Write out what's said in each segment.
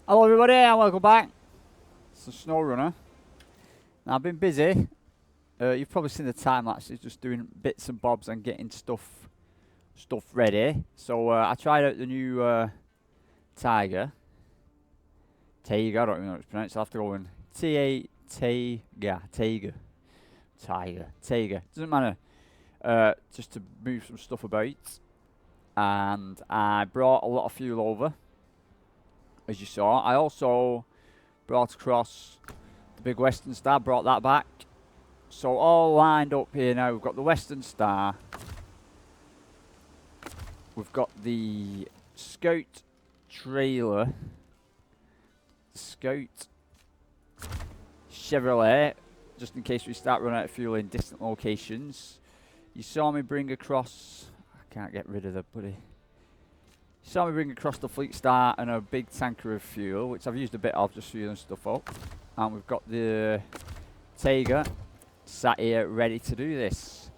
Hello everybody and welcome back. It's the Snowrunner. Now I've been busy. You've probably seen the time lapse. It's just doing bits and bobs and getting stuff ready. So I tried out the new Tiger. I don't even know how it's pronounced. I'll have to go and Tiger. Doesn't matter. Just to move some stuff about. And I brought a lot of fuel over. as you saw. I also brought across the big Western Star, brought that back. So all lined up here now. We've got the Western Star. We've got the Scout trailer. Scout Chevrolet, just in case we start running out of fuel in distant locations. You saw me bring across, I can't get rid of the bloody. You saw me bring across the Fleet Star and a big tanker of fuel, which I've used a bit of, just fueling stuff up. And we've got the Tiger sat here ready to do this.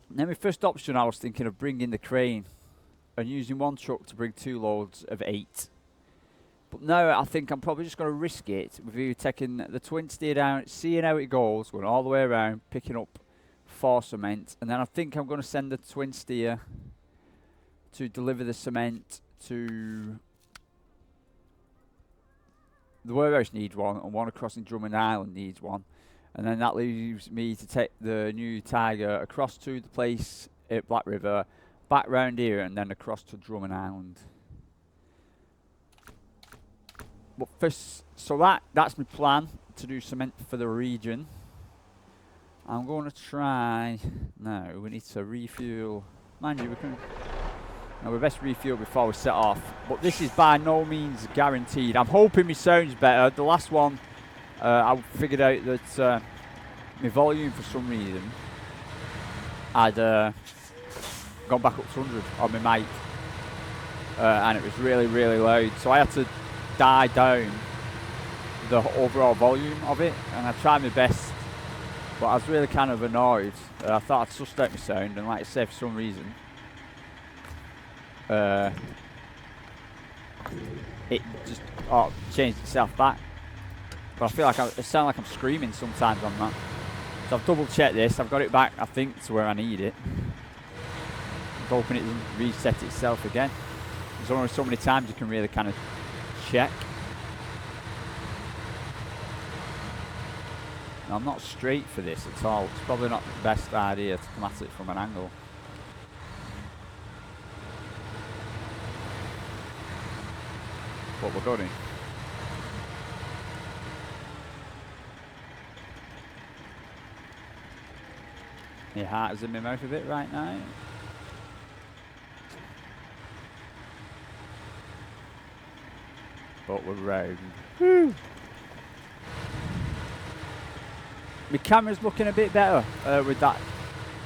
And then my first option, I was thinking of bringing the crane and using one truck to bring 2 loads of 8. But now I think I'm probably just going to risk it with you taking the twin steer down, seeing how it goes, going all the way around, picking up 4 cement, and then I think I'm going to send the twin steer to deliver the cement to the warehouse needs one, and one across in Drummond Island needs one, and then that leaves me to take the new Tiger across to the place at Black River, back round here, and then across to Drummond Island. But first, so that's my plan to do cement for the region. I'm going to try. No, we need to refuel. Mind you, we can. No, we best refuel before we set off. But this is by no means guaranteed. I'm hoping my sound's better. The last one, I figured out that my volume for some reason had gone back up to 100 on my mic, and it was really, really loud. So I had to die down the overall volume of it, and I tried my best, but I was really kind of annoyed. I thought I'd sussed out my sound, and like I said, for some reason it just changed itself back. But I feel like it sounds like I'm screaming sometimes on that. So I've double checked this, I've got it back I think to where I need it. I'm hoping it doesn't reset itself again. There's only so many times you can really kind of check. Now, I'm not straight for this at all. It's probably not the best idea to come at it from an angle. But we're going. My heart is in my mouth a bit right now. But we're round. Woo! My camera's looking a bit better with that.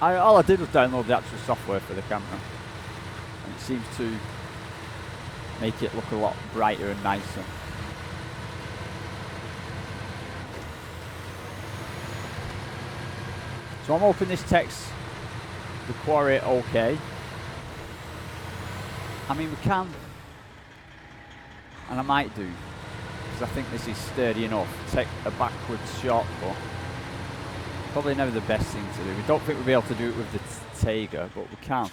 All I did was download the actual software for the camera, and it seems to make it look a lot brighter and nicer. So I'm hoping this takes the quarry okay. I mean, we can, and I might do, because I think this is sturdy enough. Take a backwards shortcut. Probably never the best thing to do. We don't think we'll be able to do it with the Tiger, but we can.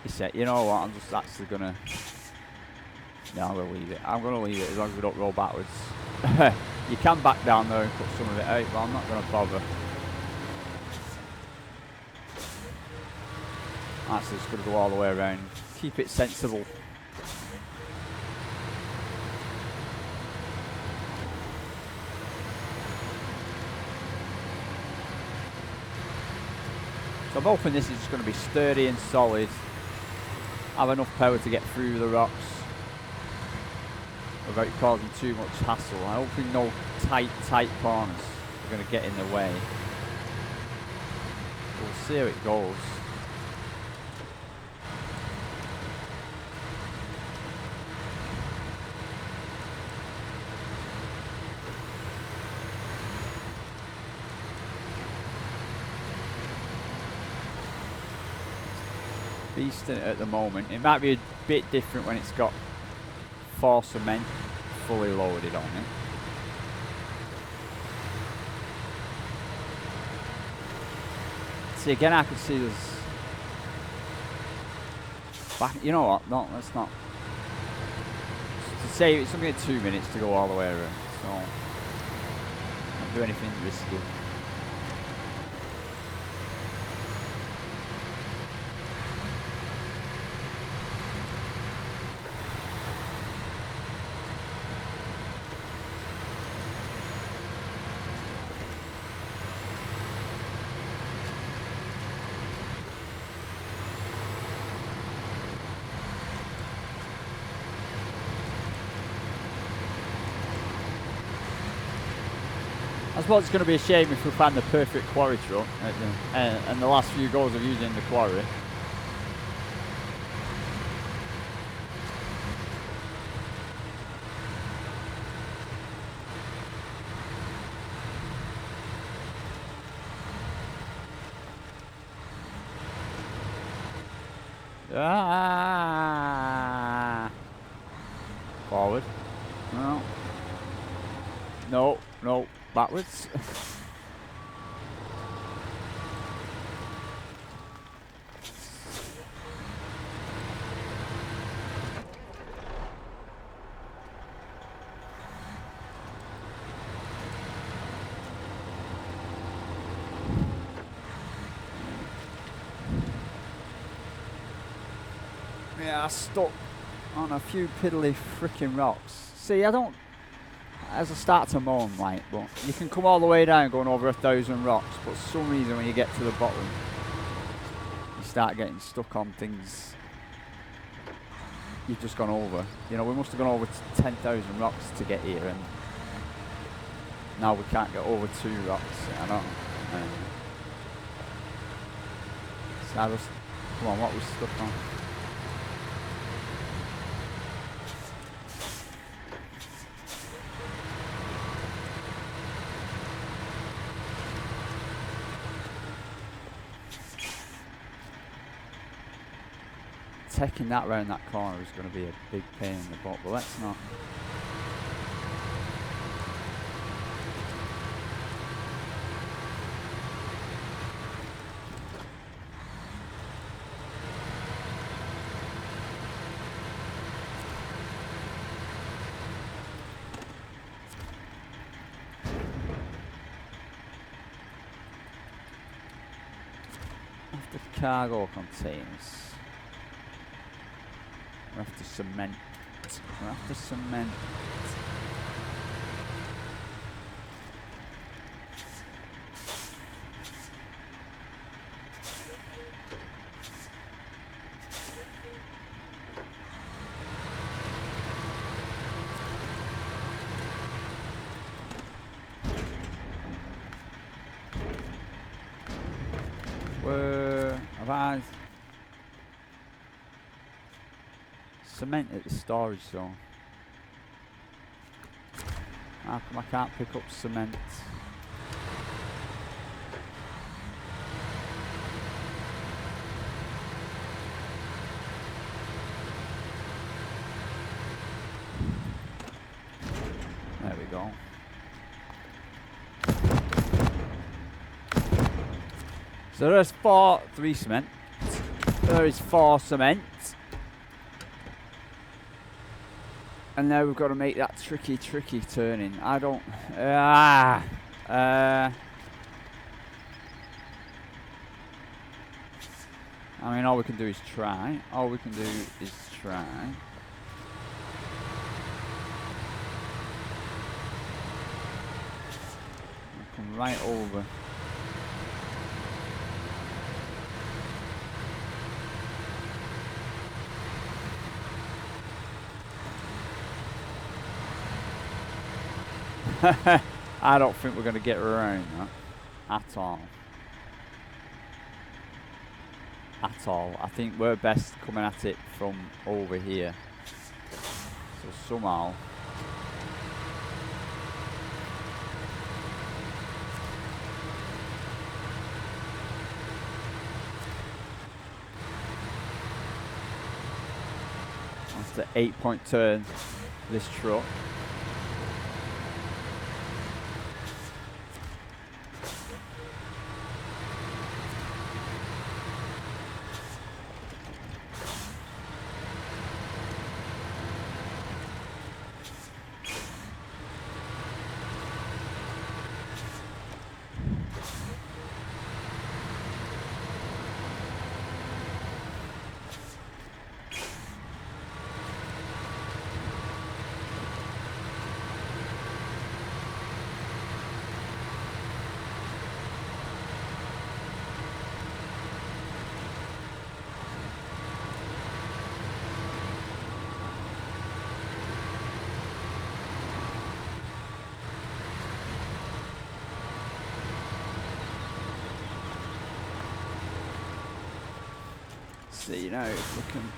He said, you know what, I'm just actually gonna... No, I'm gonna leave it. I'm gonna leave it as long as we don't roll backwards. You can back down there and cut some of it out, but I'm not gonna bother. Actually, it's gonna go all the way around. Keep it sensible. So I'm hoping this is just going to be sturdy and solid. Have enough power to get through the rocks without causing too much hassle. I'm hoping no tight corners are going to get in the way. We'll see how it goes. Beasting it at the moment. It might be a bit different when it's got 4 cement fully loaded on it. See, again, I could see there's back. You know what? No, let's not. To say it's only 2 minutes to go all the way around, so not do anything risky. suppose it's going to be a shame if we find the perfect quarry truck and the last few goals of using the quarry. Ah! Forward. No. No, no. Backwards. Yeah, stuck on a few piddly freaking rocks. See, I don't, as I start to moan, like, but you can come all the way down going over 1,000 rocks, but for some reason when you get to the bottom, you start getting stuck on things you've just gone over. You know, we must have gone over 10,000 rocks to get here, and now we can't get over 2 rocks. I don't know. So I just, come on, what was stuck on? Taking that round that corner is going to be a big pain in the butt, but let's not. After cargo containers. We're after cement. We're after cement. Where have I? Cement at the storage zone. How come I can't pick up cement? There we go. So there's 3 cement. There is 4 cement. And now we've got to make that tricky turning. I don't. I mean, all we can do is try. All we can do is try. I'll come right over. I don't think we're going to get around that at all. At all. I think we're best coming at it from over here. So somehow. That's the 8-point turn this truck. see now if we can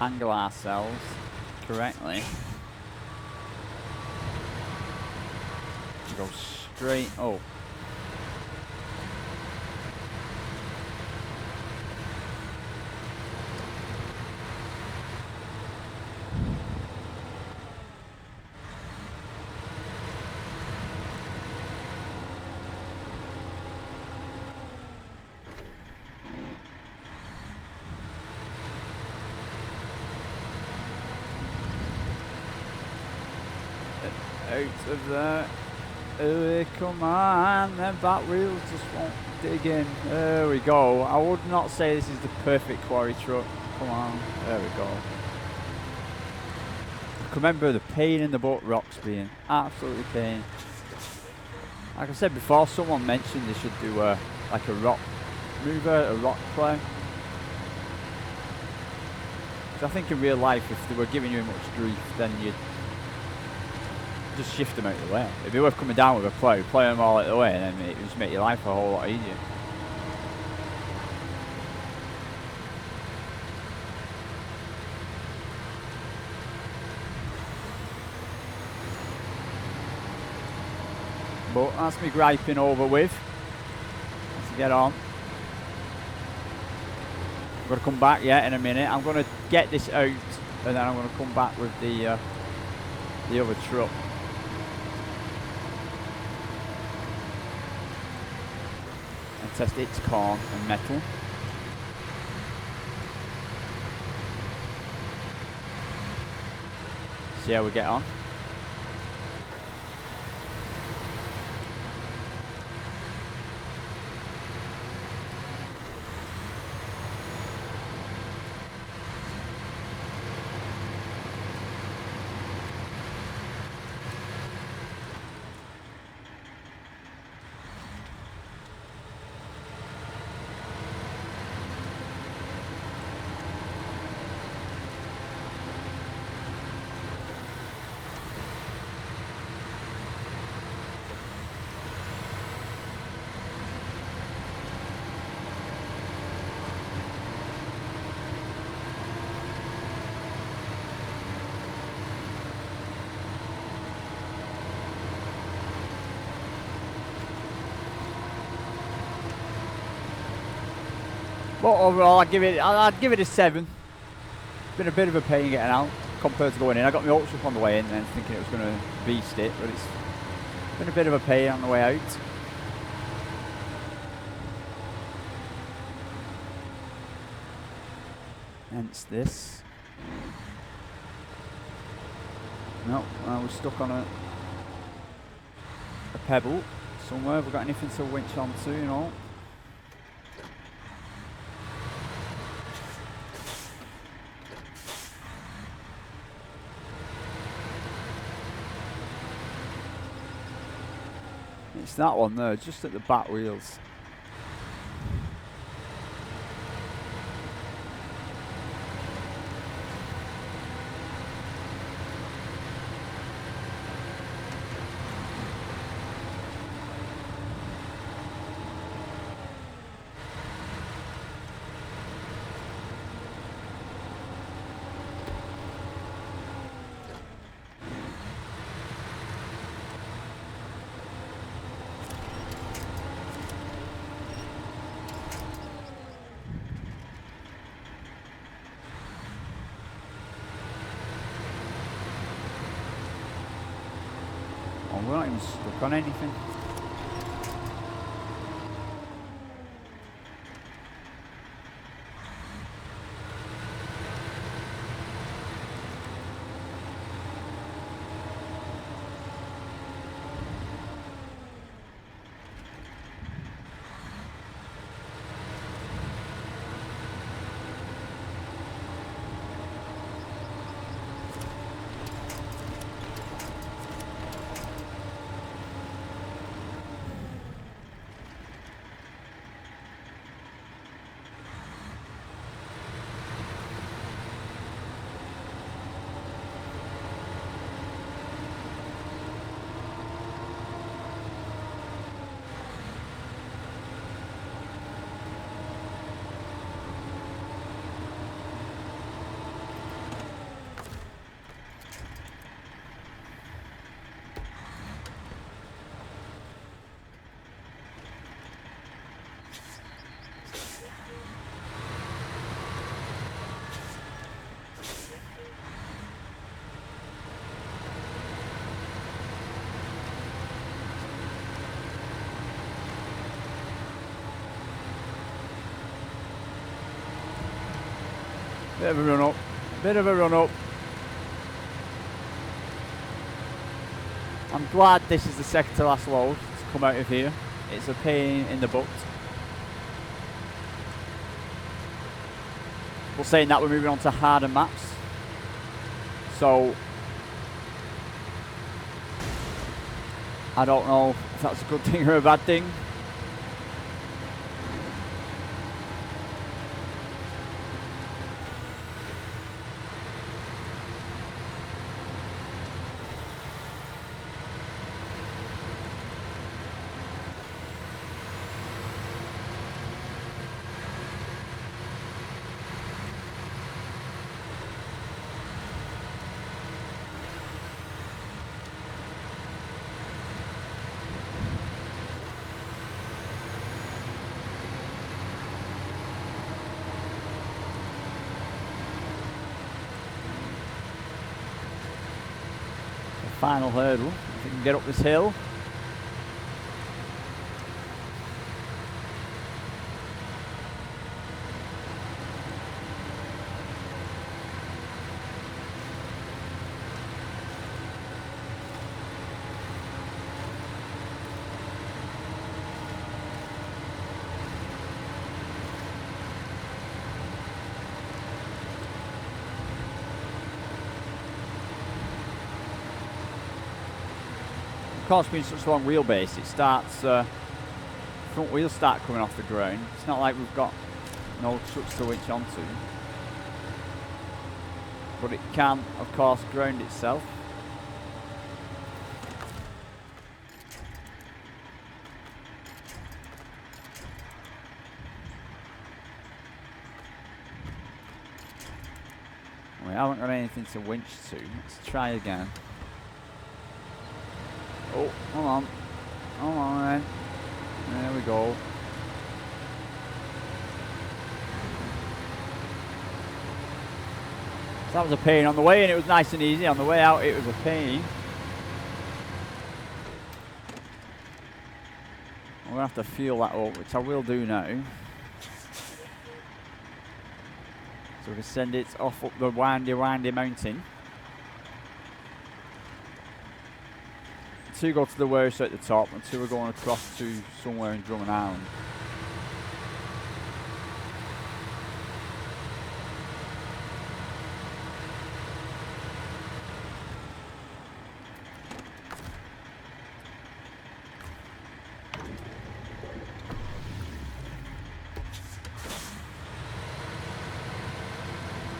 angle ourselves correctly. Go straight up. Out of there. Come on, them back wheels just won't dig in. There we go. I would not say this is the perfect quarry truck. Come on, there we go. I can remember the pain in the butt rocks being absolutely pain. Like I said before, someone mentioned they should do like a rock mover, a rock plow. Because I think in real life, if they were giving you much grief, then you'd just shift them out of the way. It'd be worth coming down with a plow, plow them all out of the way, and then it would just make your life a whole lot easier. But that's me griping over with. Let's get on. I'm going to come back in a minute. I'm going to get this out, and then I'm going to come back with the other truck. Test its corn and metal. See how we get on. But overall, I'd give it a 7. Been a bit of a pain getting out compared to going in. I got my hopes up on the way in and thinking it was going to beast it, but it's been a bit of a pain on the way out. Hence this. No, I was stuck on a pebble somewhere. Have we got anything to winch onto, you know? It's that one there, just at the back wheels. We're not even stuck on anything. Bit of a run up. Bit of a run up. I'm glad this is the second to last load to come out of here. It's a pain in the butt. We're saying that we're moving on to harder maps. So I don't know if that's a good thing or a bad thing. Final hurdle, if we can get up this hill. Of course, being such a long wheelbase, it starts, front wheels start coming off the ground. It's not like we've got no trucks to winch onto. But it can, of course, ground itself. We haven't got anything to winch to. Let's try again. Oh, hold on. Hold on then. There we go. So that was a pain on the way in, it was nice and easy. On the way out, it was a pain. We're going to have to fuel that up, which I will do now. So we can send it off up the windy mountain. Two go to the worst at the top, and two are going across to somewhere in Drummond Island.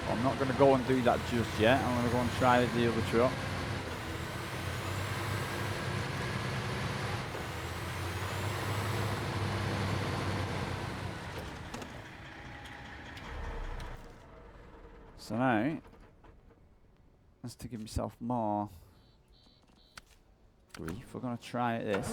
I'm not going to go and do that just yet. I'm going to go and try the other truck. So now, that's to give myself more grief. We're going to try this.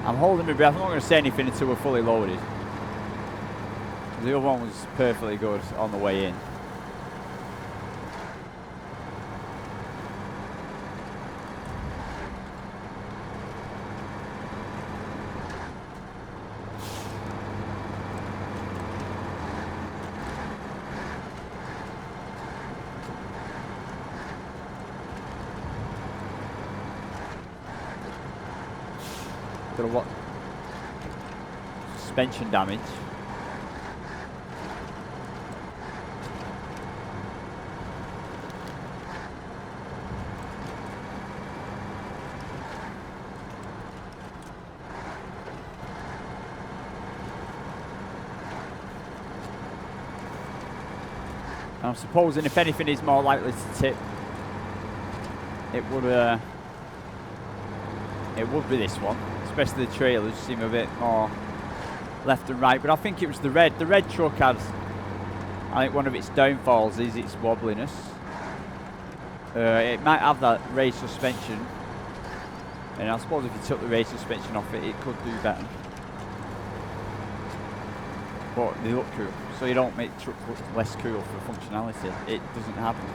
I'm holding my breath. I'm not going to say anything until we're fully loaded. The other one was perfectly good on the way in. Got a lot suspension damage. I'm supposing if anything is more likely to tip, it would be this one. Especially the trailers seem a bit more left and right. But I think it was the red. The red truck has, I think one of its downfalls is its wobbliness. It might have that race suspension. And I suppose if you took the race suspension off it, it could do better. But they look cool. So you don't make trucks look less cool for functionality. It doesn't happen.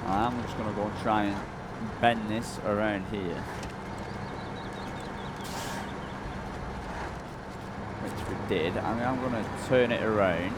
I'm just going to go and try and bend this around here. Which we did. I mean, I'm going to turn it around.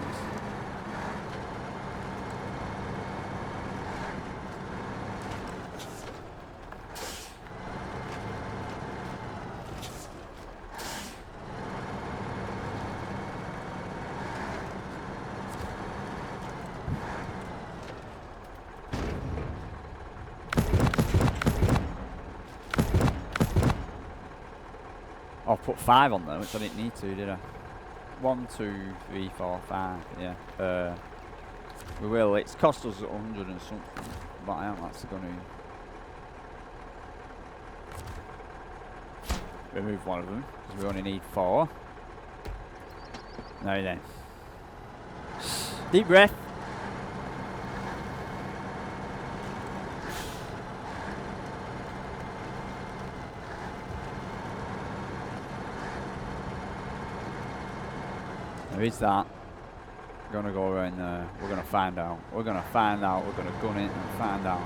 I put 5 on there, which I didn't need to, did I? 1, 2, 3, 4, 5, yeah. We will. It's cost us 100 and something, but I am actually going to remove one of them, because we only need 4. Now then. Deep breath. There is that. We're gonna go around there. We're gonna find out. We're gonna find out. We're gonna gun it and find out.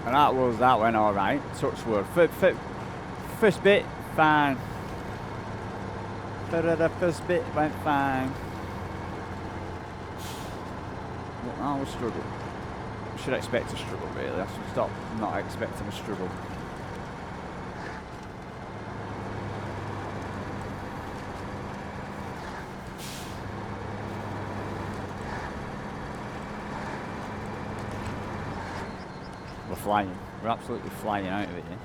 And that went all right. Touch wood. First bit, fine. The first bit went fine. Well, I will struggle. I should expect a struggle, really. I should stop not expecting a struggle. We're flying. We're absolutely flying out of it here.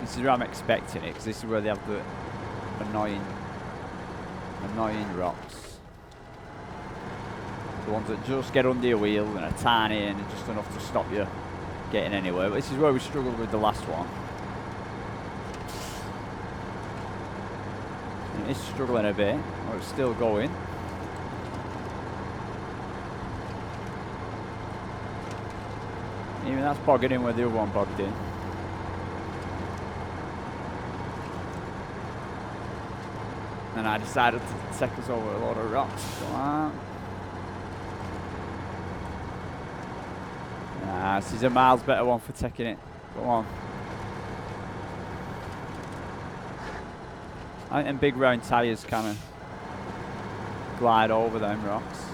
This is where I'm expecting it, because this is where they have the annoying rocks. The ones that just get under your wheel and are tiny and are just enough to stop you getting anywhere. But this is where we struggled with the last one. And it's struggling a bit, but it's still going. Even that's bogging in where the other one bogged in. And I decided to take us over a lot of rocks. Come on. Nah, this is a miles better one for taking it. Come on. I think them big round tyres kind of glide over them rocks.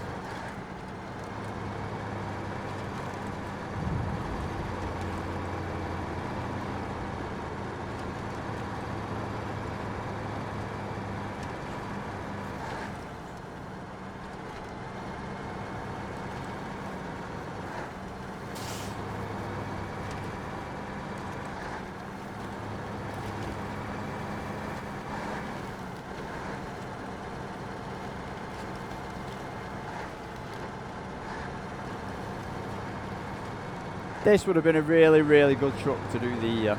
This would have been a really, really good truck to do the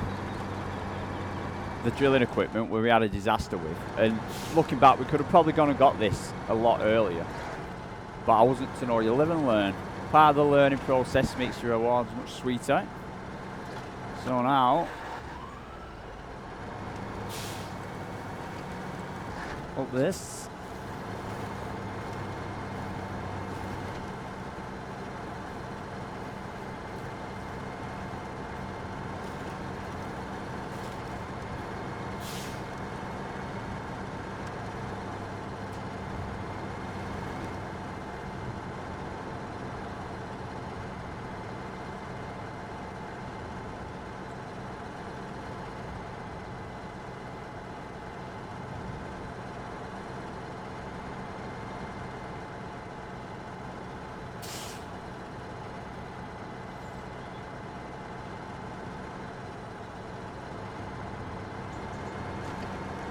drilling equipment where we had a disaster with. And looking back, we could have probably gone and got this a lot earlier. But I wasn't to know. You live and learn. Part of the learning process makes your rewards much sweeter. So now, up this.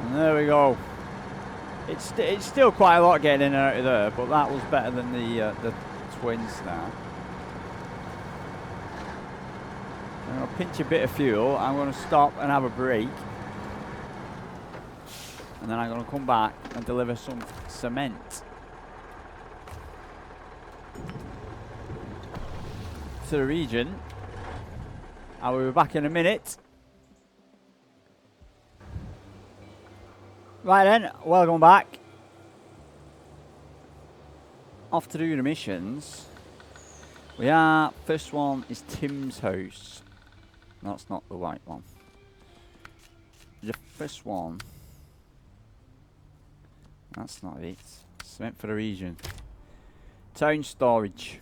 And there we go. It's still quite a lot getting in and out of there, but that was better than the twins now. I'm going to pinch a bit of fuel. I'm going to stop and have a break. And then I'm going to come back and deliver some cement to the region. I will be back in a minute. Right then, welcome back. Off to do the missions. First one is Tim's house. That's not the right one. The first one. That's not it. Cement for the region. Town storage.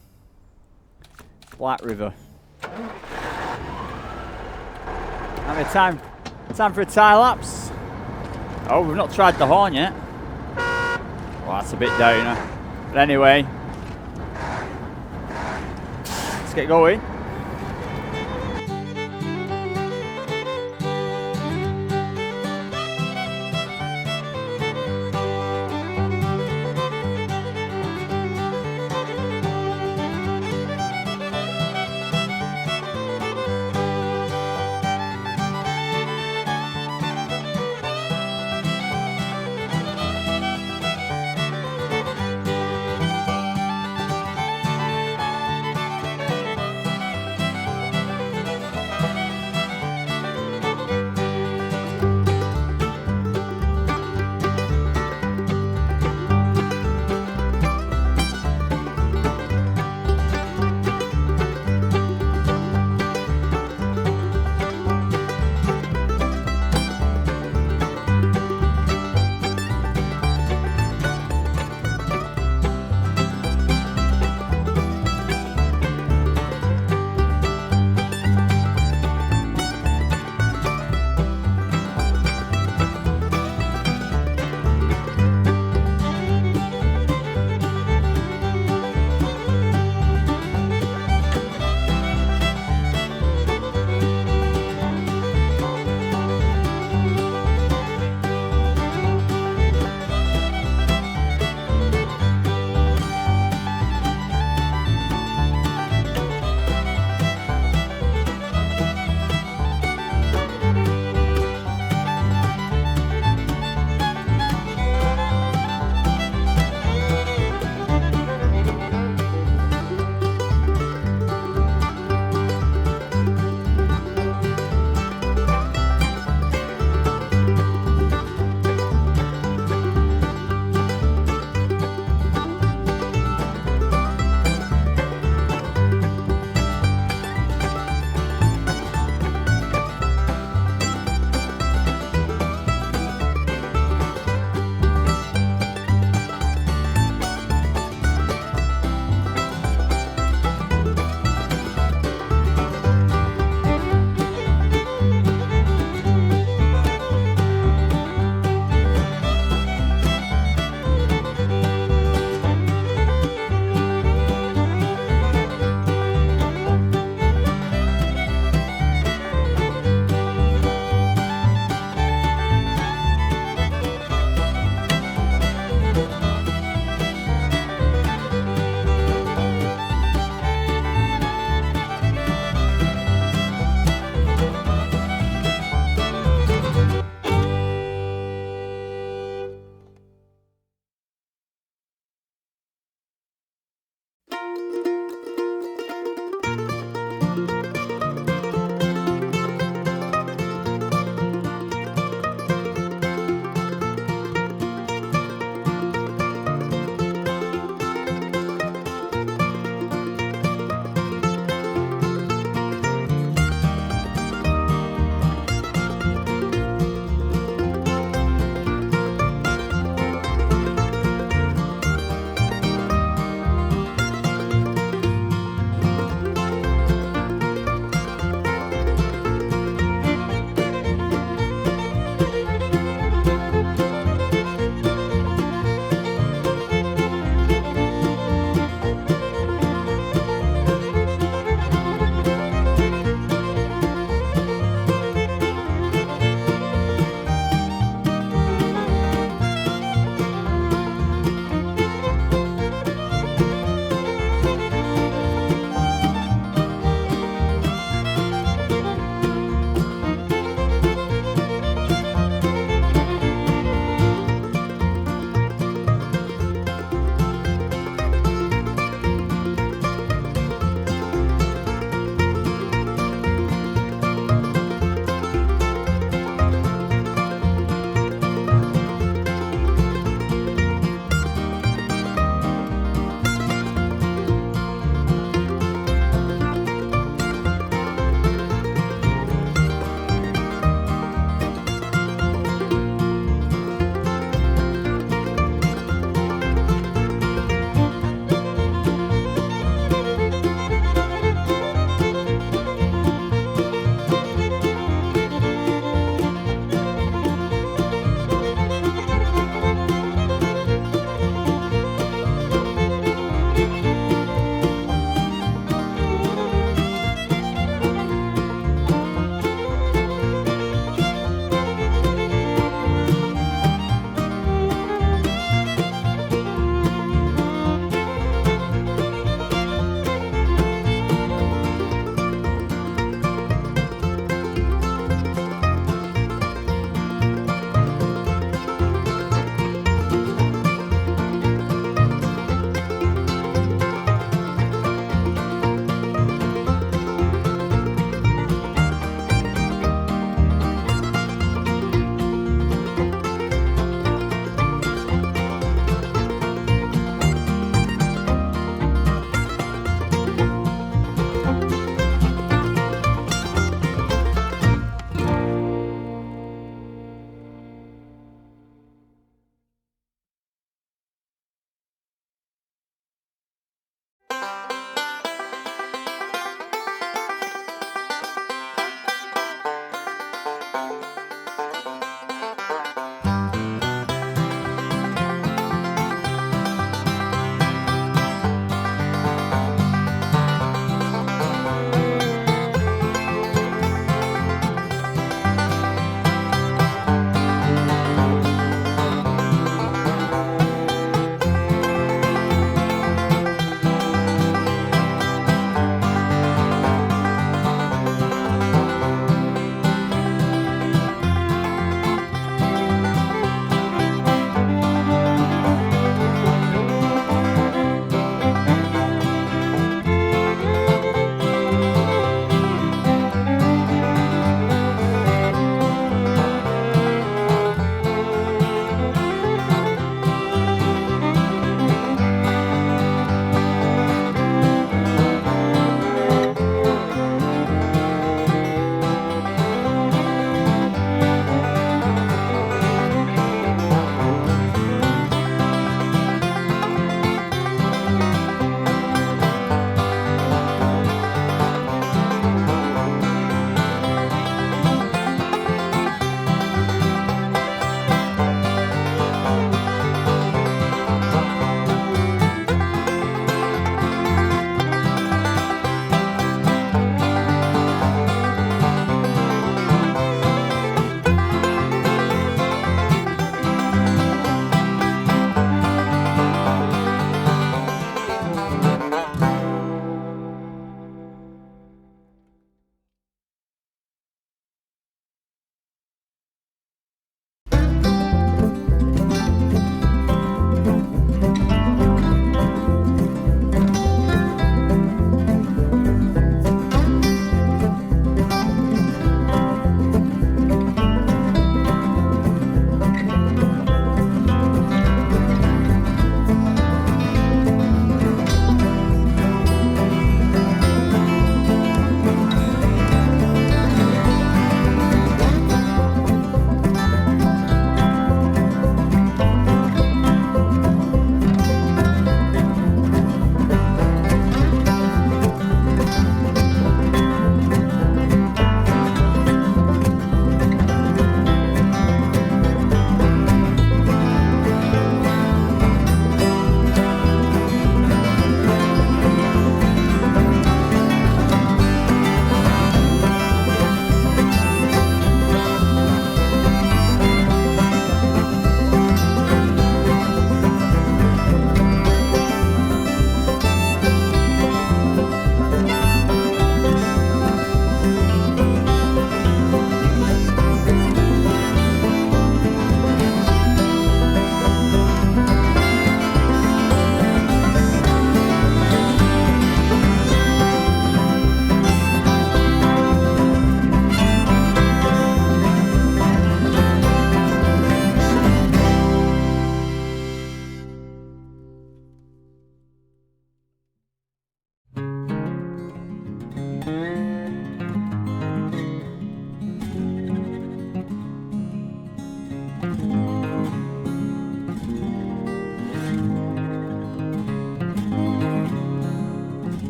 Black River. How many time for a tie lapse? Oh, we've not tried the horn yet. Well, that's a bit downer. But anyway, let's get going.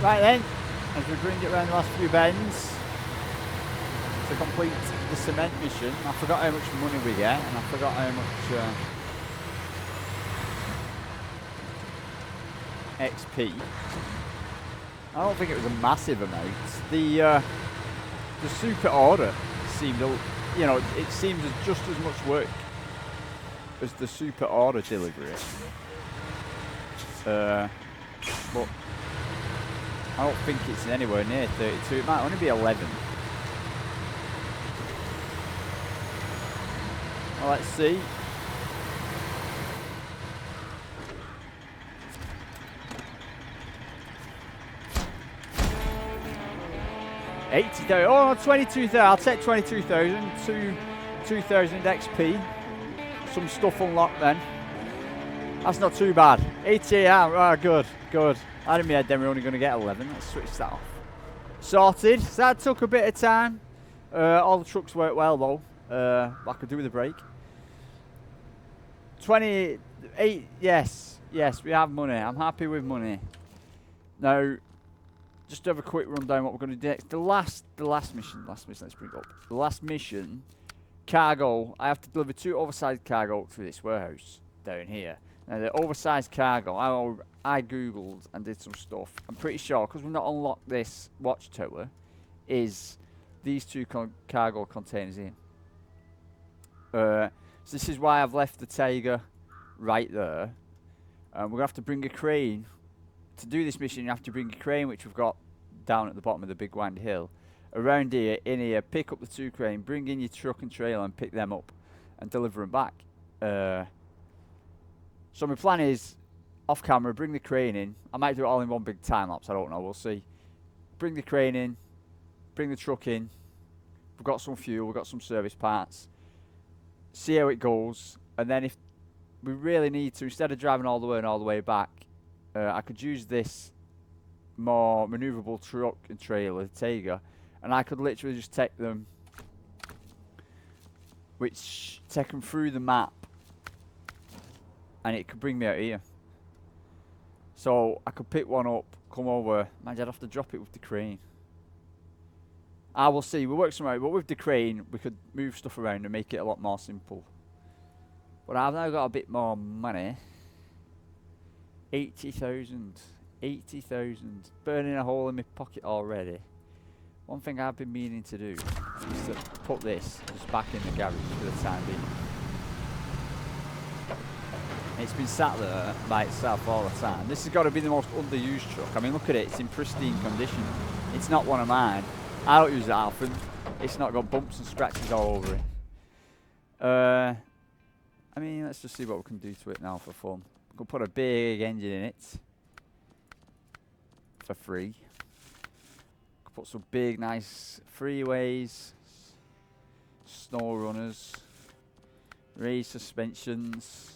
Right then, as we bring it around the last few bends to complete the cement mission. I forgot how much money we get, and I forgot how much XP. I don't think it was a massive amount. The super order seemed, you know, it seems just as much work as the super order delivery. But I don't think it's anywhere near 32. It might only be 11. Well, let's see. $80,000. Oh, 22,000. I'll take 22,000 to 2,000 XP. Some stuff unlocked then. That's not too bad. 88 out. Oh, good, good. I had in my head then we're only going to get 11. Let's switch that off. Sorted. So that took a bit of time. All the trucks worked well though. I could do with a break. 28. Yes, yes, we have money. I'm happy with money. Now, just to have a quick rundown what we're going to do next. The last mission. Let's bring it up. The last mission, cargo. I have to deliver 2 oversized cargo to this warehouse down here. Now the oversized cargo, I googled and did some stuff. I'm pretty sure, because we've not unlocked this watchtower, is these 2 cargo containers here. So this is why I've left the Tiger right there. We're going to have to bring a crane. To do this mission, you have to bring a crane, which we've got down at the bottom of the big windy hill. Around here, in here, pick up the 2 crane, bring in your truck and trailer and pick them up and deliver them back. So my plan is, off camera, bring the crane in. I might do it all in one big time lapse, I don't know, we'll see. Bring the crane in, bring the truck in. We've got some fuel, we've got some service parts. See how it goes, and then if we really need to, instead of driving all the way and all the way back, I could use this more maneuverable truck and trailer, the Tiger, and I could literally just take them through the map, and it could bring me out here. So I could pick one up, come over. Imagine I'd have to drop it with the crane. I will see. We'll work some out, but with the crane, we could move stuff around and make it a lot more simple. But I've now got a bit more money. 80,000. 80,000. Burning a hole in my pocket already. One thing I've been meaning to do is to put this just back in the garage for the time being. It's been sat there by itself all the time. This has got to be the most underused truck. I mean, look at it. It's in pristine condition. It's not one of mine. I don't use it often. It's not got bumps and scratches all over it. I mean, let's just see what we can do to it now for fun. We can put a big engine in it for free. Put some big, nice freeways, Snowrunners, raised suspensions,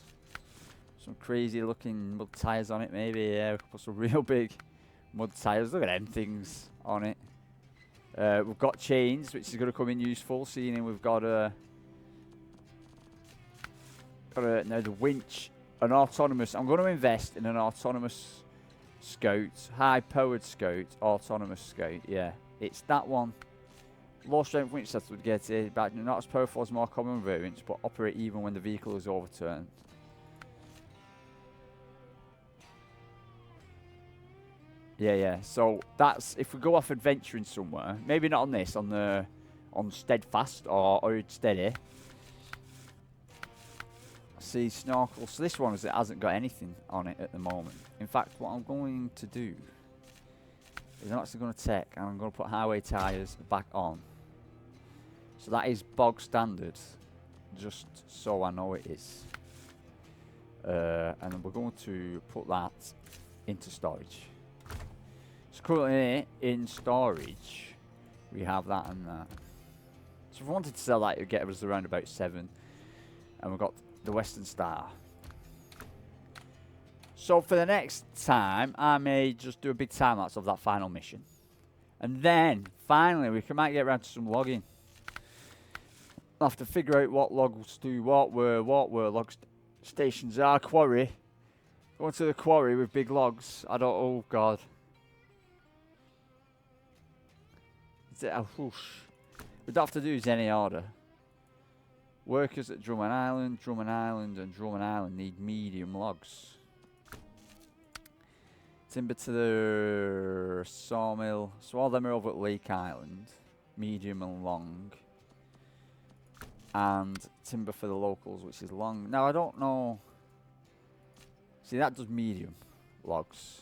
some crazy looking mud tyres on it maybe. Yeah, we can put some real big mud tyres. Look at them things on it. We've got chains, which is going to come in useful, seeing we've got now the winch, an autonomous. I'm going to invest in an autonomous Scout, high-powered Scout, autonomous Scout. Yeah, it's that one. Low-strength winch sets would get it, but not as powerful as more common variants, but operate even when the vehicle is overturned. Yeah. So that's if we go off adventuring somewhere. Maybe not on this, on Steadfast or Steady. See snorkel. So this one hasn't got anything on it at the moment. In fact, what I'm going to do is I'm actually going to take and I'm going to put highway tyres back on. So that is bog standard, just so I know it is. And then we're going to put that into storage. So currently in storage, we have that and that. So if we wanted to sell that, it would get us around about 7. And we've got the Western Star. So for the next time, I may just do a big time lapse of that final mission. And then, finally, we might get around to some logging. I'll have to figure out what logs do what where log stations are. Quarry. Going to the quarry with big logs. I don't, oh God. we don't have to do is any order. Workers at Drummond Island, and Drummond Island need medium logs. Timber to the sawmill. So all them are over at Lake Island. Medium and long. And timber for the locals, which is long. Now, I don't know. See, that does medium logs.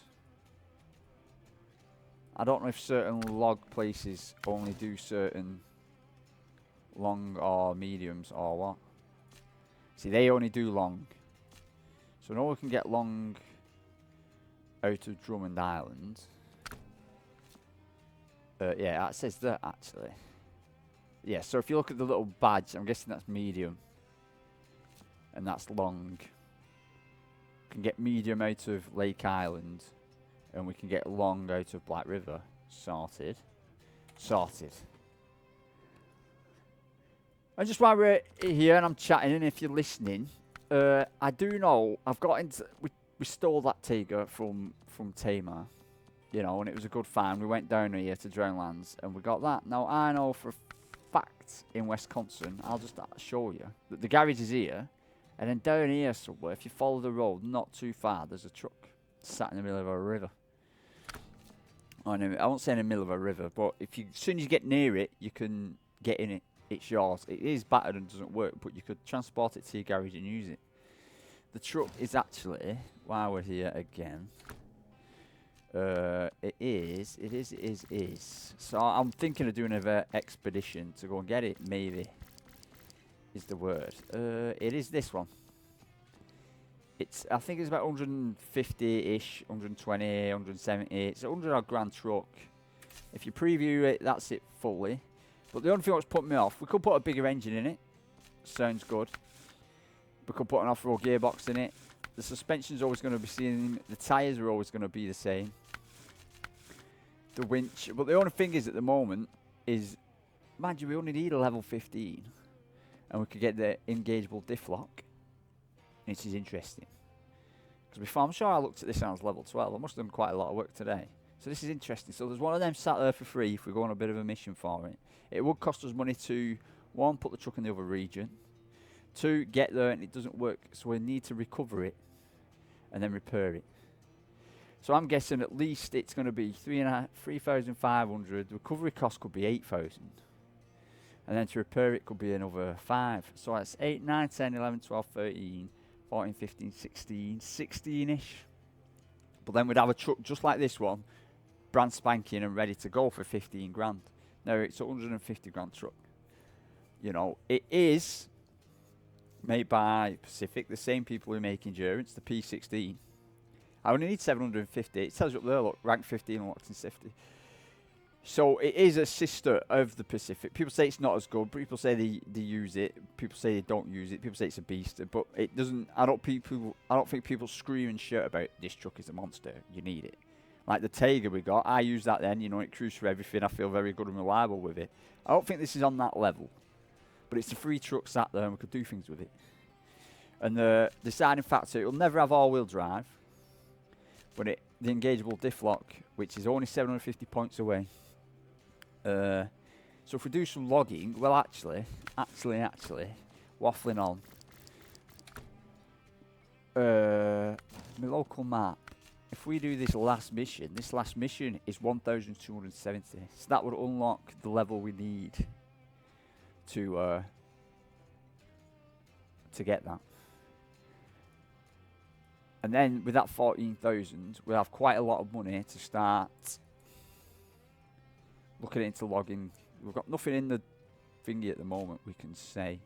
I don't know if certain log places only do certain long or mediums or what. See, they only do long. So now we can get long out of Drummond Island. Yeah, that says that actually. Yeah, so if you look at the little badge, I'm guessing that's medium. And that's long. We can get medium out of Lake Island. And we can get long out of Black River. Sorted. Sorted. And just while we're here and I'm chatting, and if you're listening, I do know I've got into... We stole that tiger from Tamar, you know, and it was a good find. We went down here to Drownlands and we got that. Now, I know for a fact in Wisconsin, I'll just show you, that the garage is here, and then down here somewhere, if you follow the road not too far, there's a truck sat in the middle of a river. I won't say in the middle of a river, but if you, as soon as you get near it, you can get in it. It's yours. It is battered and doesn't work, but you could transport it to your garage and use it. The truck is actually, while we're here again, it is. So I'm thinking of doing an expedition to go and get it, maybe, is the word. It is this one. I think it's about 150-ish, 120, 170. It's a 100 odd grand truck. If you preview it, that's it fully. But the only thing that's put me off, we could put a bigger engine in it. Sounds good. We could put an off-road gearbox in it. The suspension's always going to be seen. The tyres are always going to be the same. The winch. But the only thing is at the moment is, mind you, we only need a level 15. And we could get the engageable diff lock. Which is interesting. Because before, I'm sure I looked at this and I was level 12. I must have done quite a lot of work today. So this is interesting. So there's one of them sat there for free if we go on a bit of a mission for it. It would cost us money to, one, put the truck in the other region. Two, get there and it doesn't work. So we need to recover it and then repair it. So I'm guessing at least it's going to be 3,500. The recovery cost could be 8,000. And then to repair it could be another 5. So that's 8, 9, 10, 11, 12, 13, 14, 15, 16, 16-ish. But then we'd have a truck just like this one, brand spanking and ready to go for 15 grand. Now it's a 150 grand truck. You know, it is made by Pacific, the same people who make Endurance, the P16. I only need 750. It tells you up there, look, rank 15 unlocked in safety. So it is a sister of the Pacific. People say it's not as good. People say they use it. People say they don't use it. People say it's a beast. But it doesn't. I don't think people scream and shout about this truck is a monster. You need it. Like the Tiger we got. I use that then. You know, it cruises for everything. I feel very good and reliable with it. I don't think this is on that level. But it's a free truck sat there and we could do things with it. And the deciding factor, it will never have all-wheel drive. But the engageable diff lock, which is only 750 points away. So if we do some logging, well actually, waffling on. My local map. If we do this last mission is 1,270. So that would unlock the level we need to get that. And then with that 14,000, we'll have quite a lot of money to start looking into logging. We've got nothing in the thingy at the moment, we can say.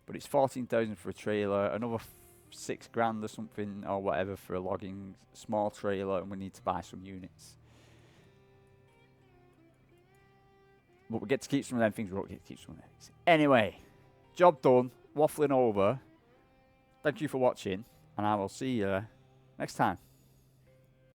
But it's 14,000 for a trailer, another 6 grand or something, or whatever for a logging small trailer, and we need to buy some units. But we get to keep some of them things, we won't get to keep some of them things. Anyway, job done, waffling over. Thank you for watching, and I will see you next time.